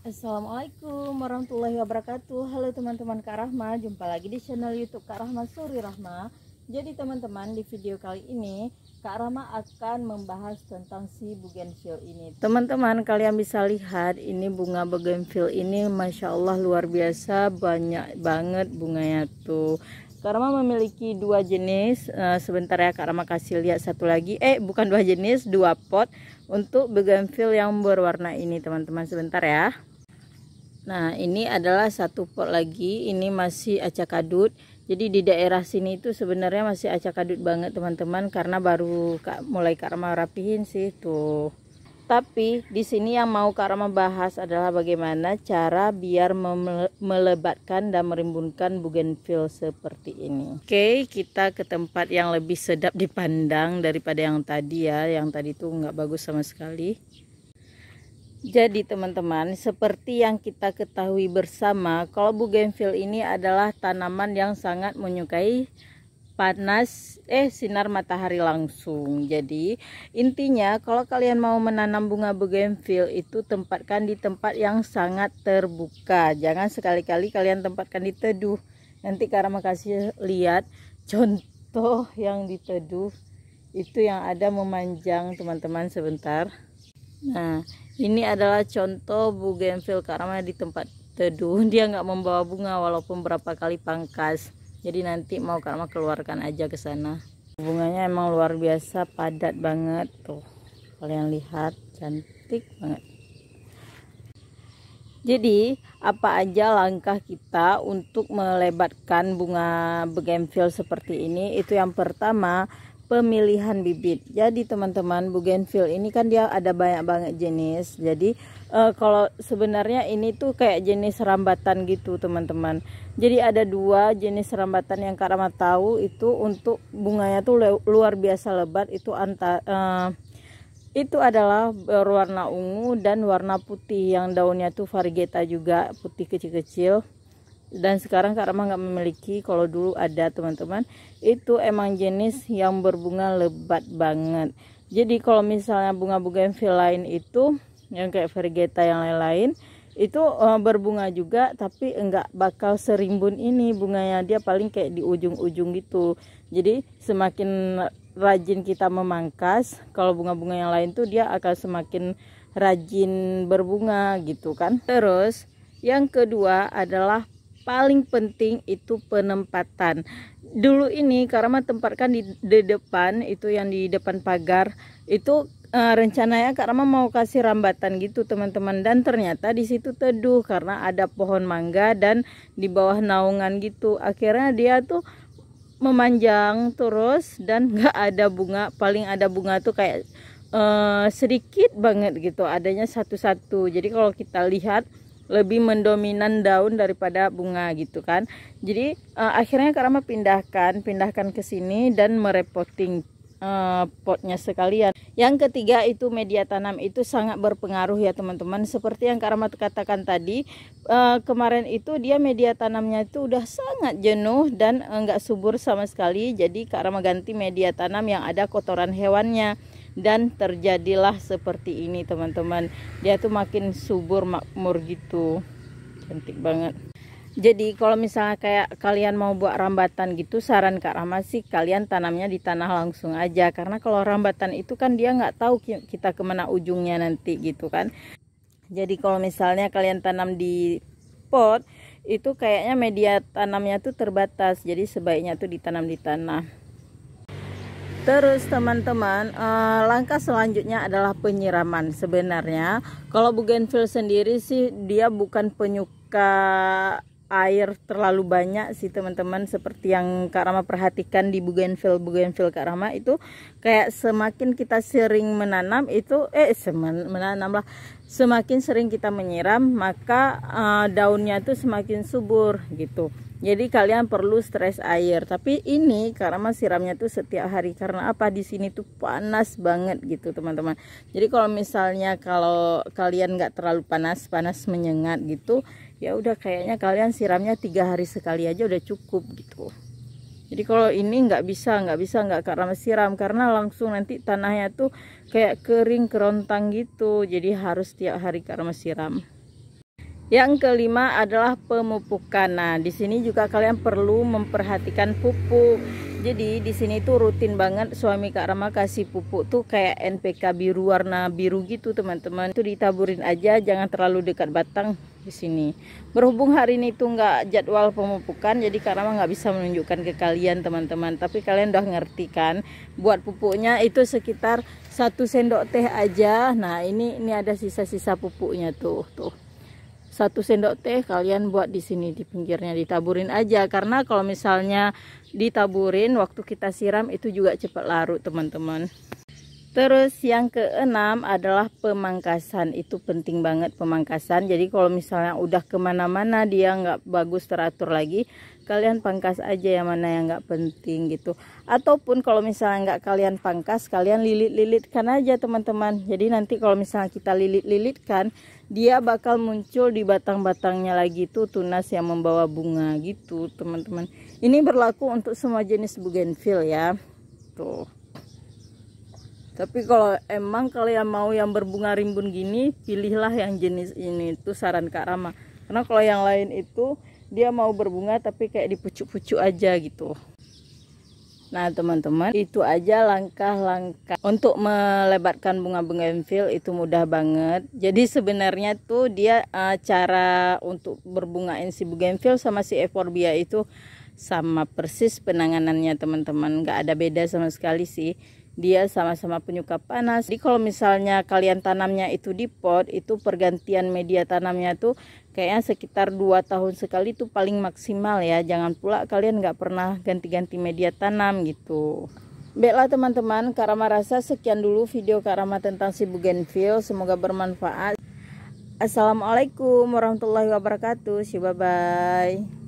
Assalamualaikum warahmatullahi wabarakatuh. Halo teman-teman Kak Rahma, jumpa lagi di channel YouTube Kak Rahma Suri Rahma. Jadi teman-teman, di video kali ini Kak Rahma akan membahas tentang si bougainville ini. Teman-teman, kalian bisa lihat ini bunga bougainville ini, masya Allah luar biasa, banyak banget bunganya tuh. Kak Rahma memiliki dua jenis. Sebentar ya, Kak Rahma kasih lihat satu lagi. Bukan dua jenis, dua pot untuk bougainville yang berwarna ini teman-teman. Sebentar ya. Nah, ini adalah satu pot lagi. Ini masih acak kadut. Jadi di daerah sini itu sebenarnya masih acak kadut banget teman-teman, karena baru mulai Kak Rahma rapihin sih tuh. Tapi di sini yang mau Kak Rahma bahas adalah bagaimana cara biar melebatkan dan merimbunkan bougainville seperti ini. Oke, kita ke tempat yang lebih sedap dipandang daripada yang tadi ya. Yang tadi tuh nggak bagus sama sekali. Jadi teman-teman, seperti yang kita ketahui bersama, kalau bougainville ini adalah tanaman yang sangat menyukai sinar matahari langsung. Jadi intinya kalau kalian mau menanam bunga bougainville itu tempatkan di tempat yang sangat terbuka. Jangan sekali-kali kalian tempatkan di teduh. Nanti Kak Rahma kasih lihat contoh yang di teduh itu yang ada memanjang teman-teman sebentar. Nah, ini adalah contoh bougainville Kak Rahma di tempat teduh. Dia nggak membawa bunga walaupun berapa kali pangkas. Jadi nanti mau Kak Rahma keluarkan aja ke sana. Bunganya emang luar biasa, padat banget tuh. Kalian lihat, cantik banget. Jadi apa aja langkah kita untuk melebatkan bunga bougainville seperti ini? Itu yang pertama, pemilihan bibit. Jadi teman-teman, bougainville ini kan dia ada banyak banget jenis. Jadi kalau sebenarnya ini tuh kayak jenis rambatan gitu teman-teman. Jadi ada dua jenis rambatan yang Kak Rahma tahu, itu untuk bunganya tuh luar biasa lebat. Itu adalah berwarna ungu dan warna putih, yang daunnya tuh variegata juga, putih kecil-kecil. Dan sekarang Kak Rahma nggak memiliki. Kalau dulu ada teman-teman, itu emang jenis yang berbunga lebat banget. Jadi kalau misalnya bunga bougainville lain itu yang kayak variegata yang lain-lain itu berbunga juga, tapi enggak bakal serimbun ini bunganya. Dia paling kayak di ujung-ujung gitu. Jadi semakin rajin kita memangkas, kalau bunga-bunga yang lain tuh dia akan semakin rajin berbunga gitu kan. Terus yang kedua adalah paling penting itu penempatan. Dulu ini Kak Rahma tempatkan di depan, itu yang di depan pagar itu. Rencananya Kak Rahma mau kasih rambatan gitu teman-teman, dan ternyata di situ teduh karena ada pohon mangga dan di bawah naungan gitu. Akhirnya dia tuh memanjang terus dan nggak ada bunga. Paling ada bunga tuh kayak sedikit banget gitu, adanya satu-satu. Jadi kalau kita lihat lebih mendominan daun daripada bunga gitu kan. Jadi akhirnya Kak Rahma pindahkan ke sini dan merepotting potnya sekalian. Yang ketiga itu media tanam, itu sangat berpengaruh ya teman-teman. Seperti yang Kak Rahma katakan tadi, kemarin itu dia media tanamnya itu udah sangat jenuh dan enggak subur sama sekali. Jadi Kak Rahma ganti media tanam yang ada kotoran hewannya, dan terjadilah seperti ini teman-teman. Dia tuh makin subur makmur gitu, cantik banget. Jadi kalau misalnya kayak kalian mau buat rambatan gitu, saran Kak Rahma sih kalian tanamnya di tanah langsung aja. Karena kalau rambatan itu kan dia nggak tahu kita kemana ujungnya nanti gitu kan. Jadi kalau misalnya kalian tanam di pot, itu kayaknya media tanamnya tuh terbatas. Jadi sebaiknya tuh ditanam di tanah. Terus teman-teman, langkah selanjutnya adalah penyiraman. Sebenarnya kalau bougainville sendiri sih dia bukan penyuka air terlalu banyak sih teman-teman. Seperti yang Kak Rahma perhatikan di bougainville Kak Rahma itu kayak semakin kita sering menanam itu semakin sering kita menyiram, maka daunnya tuh semakin subur gitu. Jadi kalian perlu stres air. Tapi ini Kak Rahma siramnya tuh setiap hari. Karena apa? Di sini tuh panas banget gitu teman-teman. Jadi kalau misalnya kalau kalian nggak terlalu panas menyengat gitu, ya udah kayaknya kalian siramnya 3 hari sekali aja udah cukup gitu. Jadi kalau ini nggak Kak Rahma siram, karena langsung nanti tanahnya tuh kayak kering kerontang gitu. Jadi harus tiap hari Kak Rahma siram. Yang kelima adalah pemupukan. Nah, di sini juga kalian perlu memperhatikan pupuk. Jadi di sini tuh rutin banget suami Kak Rama kasih pupuk tuh kayak NPK biru, warna biru gitu teman-teman. Itu ditaburin aja, jangan terlalu dekat batang di sini. Berhubung hari ini tuh nggak jadwal pemupukan, jadi Kak Rama nggak bisa menunjukkan ke kalian teman-teman. Tapi kalian udah ngerti kan? Buat pupuknya itu sekitar 1 sendok teh aja. Nah ini ada sisa-sisa pupuknya tuh. 1 sendok teh kalian buat di sini di pinggirnya, ditaburin aja, karena kalau misalnya ditaburin waktu kita siram itu juga cepat larut teman-teman. Terus yang keenam adalah pemangkasan. Itu penting banget pemangkasan. Jadi kalau misalnya udah kemana-mana dia nggak bagus teratur lagi, kalian pangkas aja yang mana yang nggak penting gitu. Ataupun kalau misalnya nggak kalian pangkas, kalian lilit-lilitkan aja teman-teman. Jadi nanti kalau misalnya kita lilit-lilitkan, dia bakal muncul di batang-batangnya lagi tuh tunas yang membawa bunga gitu teman-teman. Ini berlaku untuk semua jenis bougainville ya. Tuh. Tapi kalau emang kalian mau yang berbunga rimbun gini, pilihlah yang jenis ini. Itu saran Kak Rama. Karena kalau yang lain itu dia mau berbunga tapi kayak dipucuk-pucuk aja gitu. Nah teman-teman, itu aja langkah-langkah untuk melebatkan bunga bougainville. Itu mudah banget. Jadi sebenarnya tuh dia cara untuk berbungain si bougainville sama si euphorbia itu sama persis penanganannya teman-teman. Nggak ada beda sama sekali sih. Dia sama-sama penyuka panas. Jadi kalau misalnya kalian tanamnya itu di pot, itu pergantian media tanamnya tuh kayaknya sekitar 2 tahun sekali tuh paling maksimal ya. Jangan pula kalian nggak pernah ganti-ganti media tanam gitu. Baiklah teman-teman, Kak Rama rasa sekian dulu video Kak Rama tentang si bougainville. Semoga bermanfaat. Assalamualaikum warahmatullahi wabarakatuh. Bye bye.